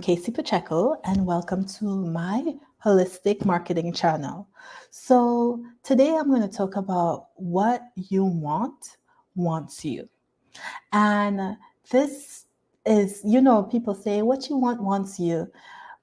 Casey Pacheco, and welcome to my holistic marketing channel. So, today I'm going to talk about what you want wants you. And this is, people say what you want wants you.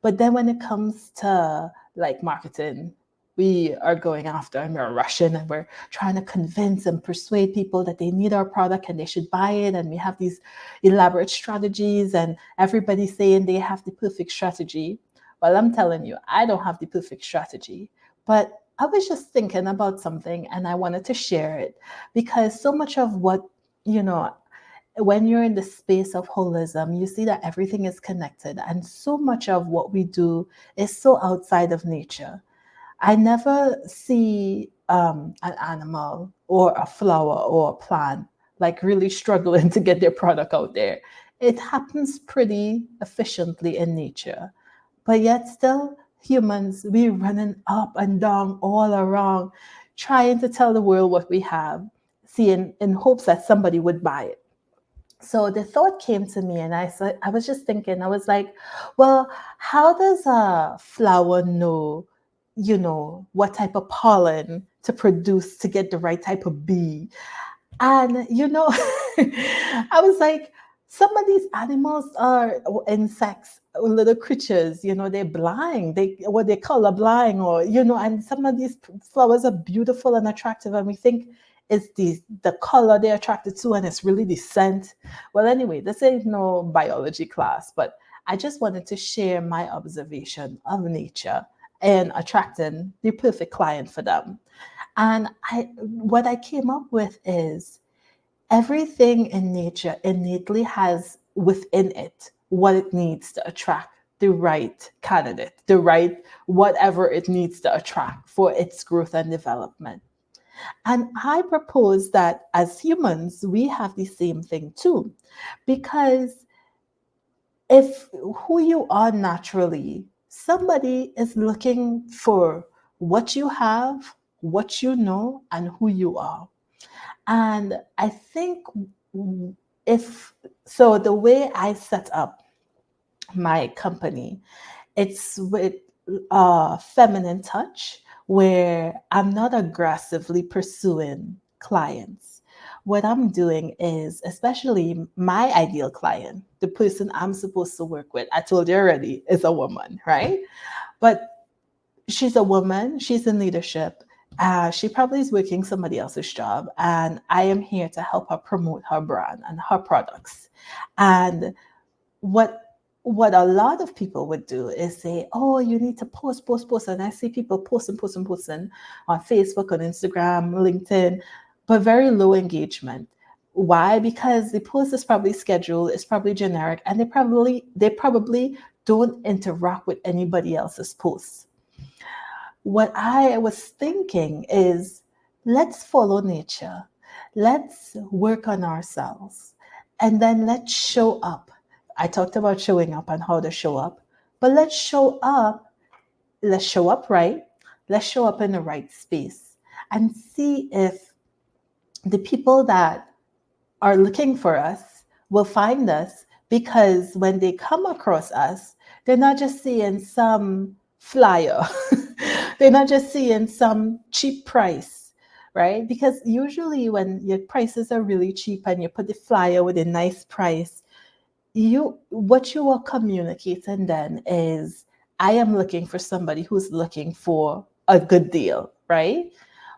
But then when it comes to like marketing, we are going after and we're rushing and we're trying to convince and persuade people that they need our product and they should buy it. And we have these elaborate strategies and everybody's saying they have the perfect strategy. Well, I'm telling you, I don't have the perfect strategy. But I was just thinking about something and I wanted to share it because so much of what, you know, when you're in the space of holism, you see that everything is connected, and so much of what we do is so outside of nature. I never see an animal or a flower or a plant like really struggling to get their product out there. It happens pretty efficiently in nature, but yet still humans, we running up and down all around, trying to tell the world what we have, seeing in hopes that somebody would buy it. So the thought came to me, and I was just thinking, I was like, well, how does a flower know, what type of pollen to produce to get the right type of bee? And, I was like, some of these animals are insects, little creatures, they're blind, what they color blind, or, and some of these flowers are beautiful and attractive. And we think it's the color they're attracted to, and it's really the scent. Well, anyway, this ain't no biology class, but I just wanted to share my observation of nature and attracting the perfect client for them. And what I came up with is everything in nature innately has within it what it needs to attract the right candidate, the right whatever it needs to attract for its growth and development. And I propose that as humans, we have the same thing too. Because if who you are naturally, somebody is looking for what you have, what you know, and who you are. And I think if so, the way I set up my company, it's with a feminine touch where I'm not aggressively pursuing clients. What I'm doing is, especially my ideal client, the person I'm supposed to work with, I told you already, is a woman, right? But she's a woman, she's in leadership. She probably is working somebody else's job, and I am here to help her promote her brand and her products. And what what a lot of people would do is say, "Oh, you need to post, post, post." And I see people posting, posting, posting on Facebook, on Instagram, LinkedIn, but very low engagement. Why? Because the post is probably scheduled, it's probably generic, and they probably don't interact with anybody else's posts. What I was thinking is, let's follow nature. Let's work on ourselves. And then let's show up. I talked about showing up and how to show up, but let's show up. Let's show up right. Let's show up in the right space and see if the people that are looking for us will find us, because when they come across us, they're not just seeing some flyer, they're not just seeing some cheap price, right? Because usually when your prices are really cheap and you put the flyer with a nice price, what you are communicating then is, I am looking for somebody who's looking for a good deal, right?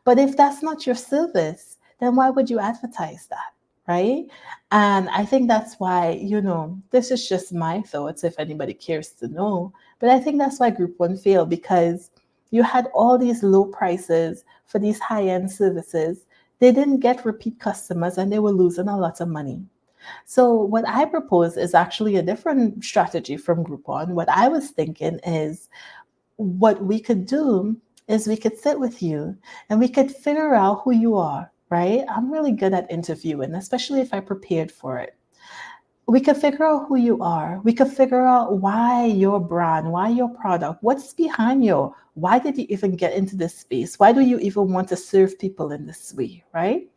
But if that's not your service, then why would you advertise that, right? And I think that's why, this is just my thoughts if anybody cares to know, but I think that's why Group One failed, because you had all these low prices for these high-end services. They didn't get repeat customers and they were losing a lot of money. So what I propose is actually a different strategy from Groupon. What I was thinking is, what we could do is we could sit with you and we could figure out who you are, right? I'm really good at interviewing, especially if I prepared for it. We could figure out who you are. We could figure out why your brand, why your product, what's behind you. Why did you even get into this space? Why do you even want to serve people in this way, right?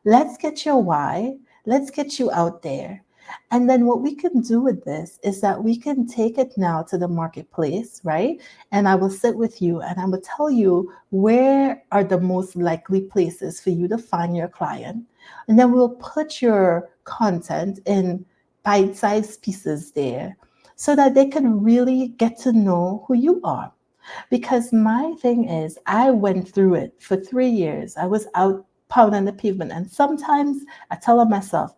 Let's get your why. Let's get you out there. And then what we can do with this is that we can take it now to the marketplace, right? And I will sit with you and I will tell you where are the most likely places for you to find your client. And then we'll put your content in bite sized pieces there so that they can really get to know who you are. Because my thing is, I went through it for 3 years. I was out pounding the pavement. And sometimes I tell myself,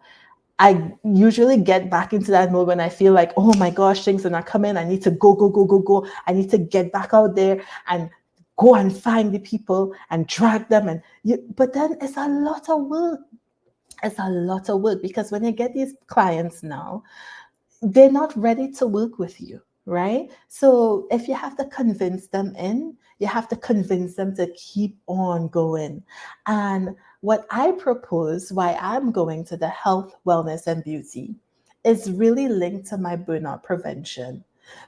I usually get back into that mode when I feel like, oh my gosh, things are not coming. I need to go, go, go, go, go. I need to get back out there and go and find the people and drag them. But then it's a lot of work. It's a lot of work because when you get these clients now, they're not ready to work with you, right? So if you have to convince them in, you have to convince them to keep on going. And what I propose, why I'm going to the health, wellness, and beauty, is really linked to my burnout prevention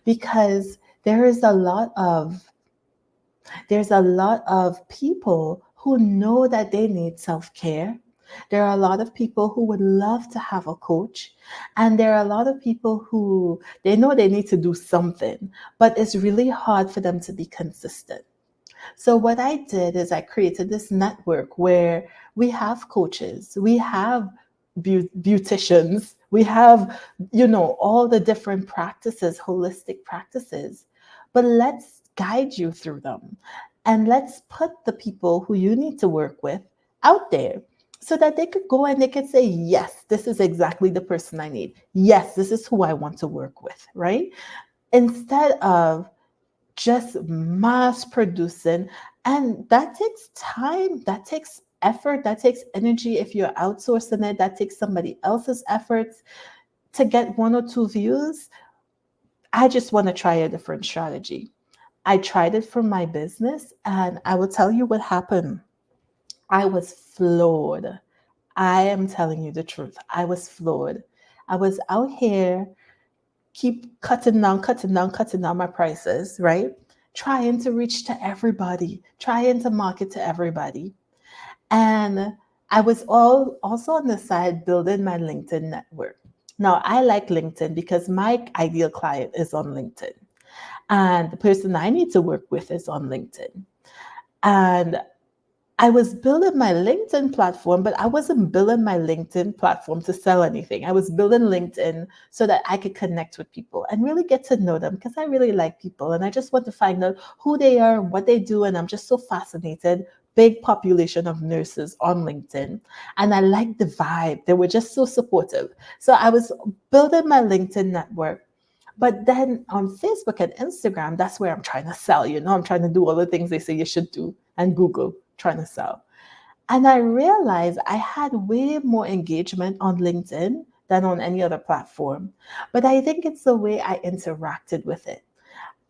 because there is a lot of people who know that they need self-care. There are a lot of people who would love to have a coach. And there are a lot of people who they know they need to do something, but it's really hard for them to be consistent. So what I did is I created this network where we have coaches, we have beauticians, we have, all the different practices, holistic practices, but let's guide you through them. And let's put the people who you need to work with out there so that they could go and they could say, yes, this is exactly the person I need. Yes, this is who I want to work with, right? Instead of just mass producing. And that takes time, that takes effort, that takes energy. If you're outsourcing it, that takes somebody else's efforts to get 1 or 2 views. I just want to try a different strategy. I tried it for my business, and I will tell you what happened. I was floored. I am telling you the truth. I was floored. I was out here keep cutting down, cutting down, cutting down my prices, right? Trying to reach to everybody, trying to market to everybody. And I was also on the side building my LinkedIn network. Now, I like LinkedIn because my ideal client is on LinkedIn. And the person I need to work with is on LinkedIn. And I was building my LinkedIn platform, but I wasn't building my LinkedIn platform to sell anything. I was building LinkedIn so that I could connect with people and really get to know them because I really like people and I just want to find out who they are, what they do. And I'm just so fascinated. Big population of nurses on LinkedIn. And I liked the vibe. They were just so supportive. So I was building my LinkedIn network. But then on Facebook and Instagram, that's where I'm trying to sell. I'm trying to do all the things they say you should do, and Google, trying to sell. And I realized I had way more engagement on LinkedIn than on any other platform. But I think it's the way I interacted with it.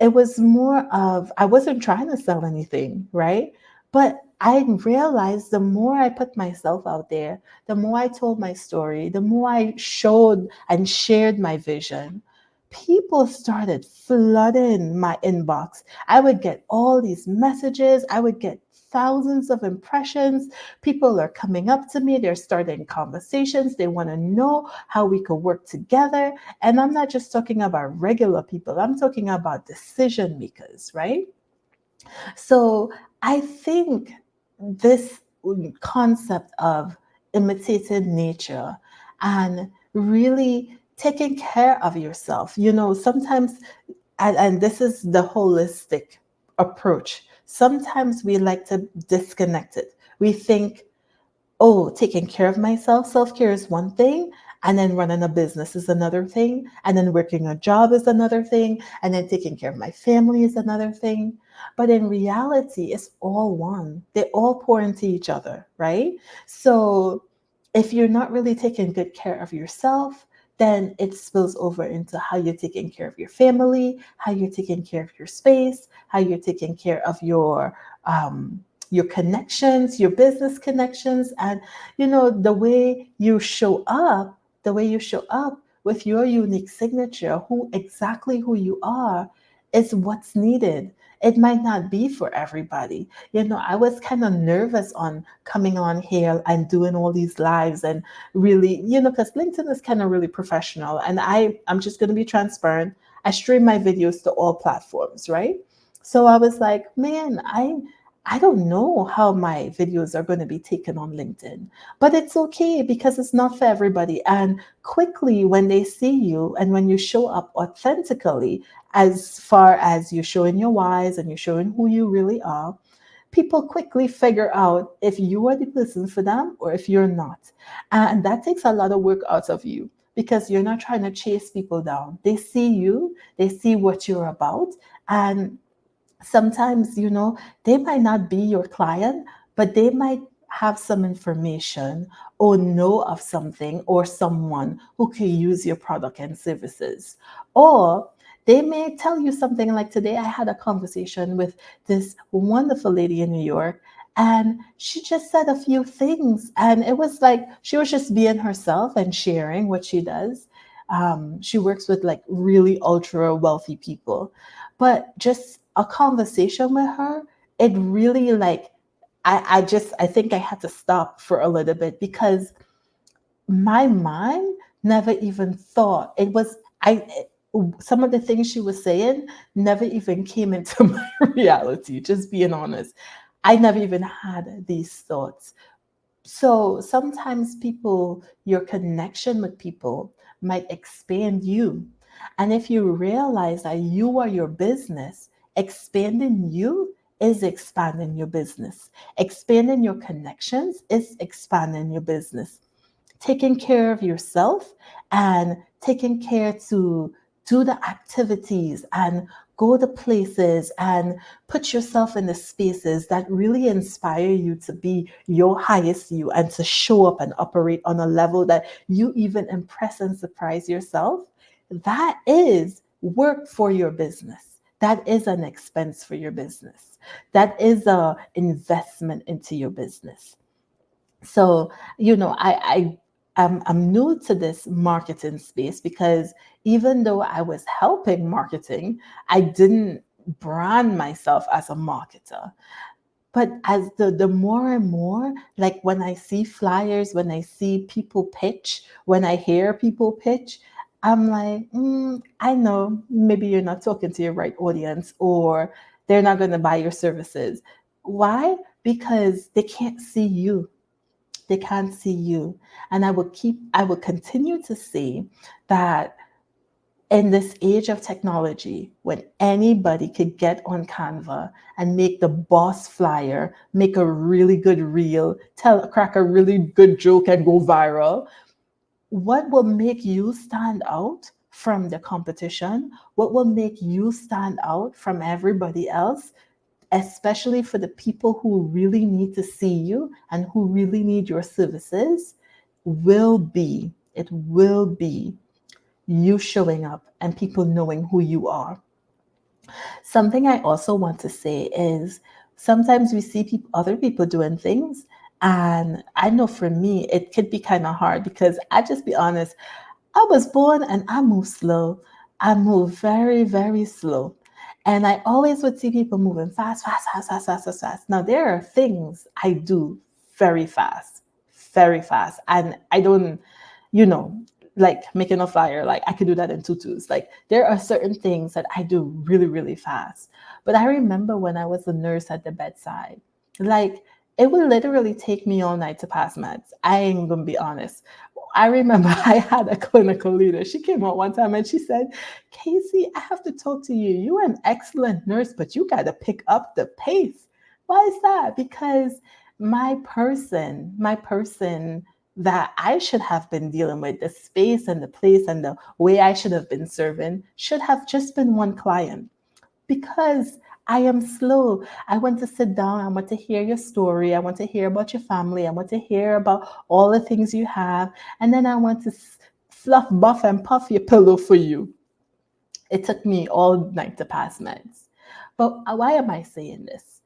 It was more of, I wasn't trying to sell anything, right? But I realized the more I put myself out there, the more I told my story, the more I showed and shared my vision, people started flooding my inbox. I would get all these messages, I would get thousands of impressions. People are coming up to me, they're starting conversations, they want to know how we could work together. And I'm not just talking about regular people, I'm talking about decision makers, right? So I think this concept of imitating nature and really taking care of yourself, sometimes, and this is the holistic approach, sometimes we like to disconnect it. We think, oh, taking care of myself, self care is one thing. And then running a business is another thing. And then working a job is another thing. And then taking care of my family is another thing. But in reality, it's all one. They all pour into each other, right? So if you're not really taking good care of yourself, then it spills over into how you're taking care of your family, how you're taking care of your space, how you're taking care of your connections, your business connections, and the way you show up, with your unique signature, who you are, is what's needed. It might not be for everybody. I was kind of nervous on coming on here and doing all these lives and really, because LinkedIn is kind of really professional. And I'm just going to be transparent. I stream my videos to all platforms, right? So I was like, man, I don't know how my videos are going to be taken on LinkedIn, but it's okay because it's not for everybody. And quickly, when they see you and when you show up authentically, as far as you're showing your whys and you're showing who you really are, people quickly figure out if you are the person for them or if you're not. And that takes a lot of work out of you because you're not trying to chase people down. They see you, they see what you're about, and sometimes, they might not be your client, but they might have some information or know of something or someone who can use your product and services. Or they may tell you something like today, I had a conversation with this wonderful lady in New York, and she just said a few things. And it was like she was just being herself and sharing what she does. She works with like really ultra wealthy people, but just a conversation with her, it really like I think I had to stop for a little bit because my mind never even thought it was I some of the things she was saying never even came into my reality, just being honest. I never even had these thoughts. So sometimes your connection with people might expand you. And if you realize that you are your business, expanding you is expanding your business. Expanding your connections is expanding your business. Taking care of yourself and taking care to do the activities and go to places and put yourself in the spaces that really inspire you to be your highest you and to show up and operate on a level that you even impress and surprise yourself. That is work for your business. That is an expense for your business. That is a investment into your business. So, I'm new to this marketing space because even though I was helping marketing, I didn't brand myself as a marketer. But as the more and more, like when I see flyers, when I see people pitch, when I hear people pitch, I'm like, I know maybe you're not talking to your right audience, or they're not going to buy your services. Why? Because they can't see you. They can't see you. And I will continue to say that in this age of technology, when anybody could get on Canva and make the boss flyer, make a really good reel, crack a really good joke and go viral, what will make you stand out from the competition? What will make you stand out from everybody else, especially for the people who really need to see you and who really need your services, it will be you showing up and people knowing who you are. Something I also want to say is sometimes we see other people doing things, and I know for me it could be kind of hard because I just be honest, I was born and I move slow. I move very, very slow. And I always would see people moving fast, fast, fast, fast, fast, fast, fast. Now, there are things I do very fast, very fast. And I don't, you know, like making a flyer, like I could do that in tutus. Like there are certain things that I do really, really fast. But I remember when I was a nurse at the bedside, like it would literally take me all night to pass meds. I ain't gonna be honest. I remember I had a clinical leader. She came out one time and she said, Casey, I have to talk to you. You're an excellent nurse, but you got to pick up the pace. Why is that? Because my person that I should have been dealing with, the space and the place and the way I should have been serving, should have just been one client because I am slow. I want to sit down. I want to hear your story. I want to hear about your family. I want to hear about all the things you have. And then I want to fluff, buff, and puff your pillow for you. It took me all night to pass meds. But why am I saying this?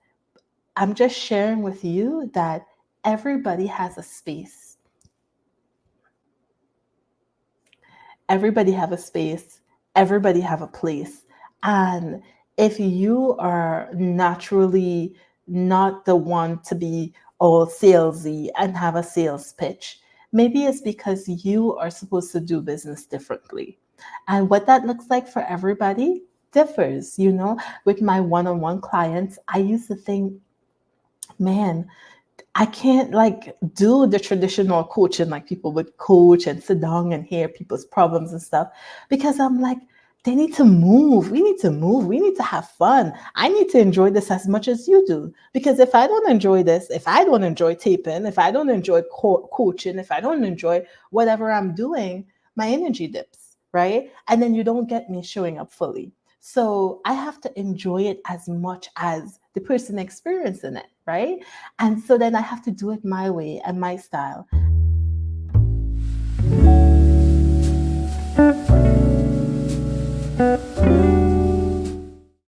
I'm just sharing with you that everybody has a space. Everybody have a space. Everybody have a place. And if you are naturally not the one to be all salesy and have a sales pitch, maybe it's because you are supposed to do business differently. And what that looks like for everybody differs. With my one on one clients, I used to think, man, I can't like do the traditional coaching like people would coach and sit down and hear people's problems and stuff, because I'm like, they need to move. We need to move. We need to have fun. I need to enjoy this as much as you do. Because if I don't enjoy this, if I don't enjoy taping, if I don't enjoy coaching, if I don't enjoy whatever I'm doing, my energy dips, right? And then you don't get me showing up fully. So I have to enjoy it as much as the person experiencing it, right? And so then I have to do it my way and my style.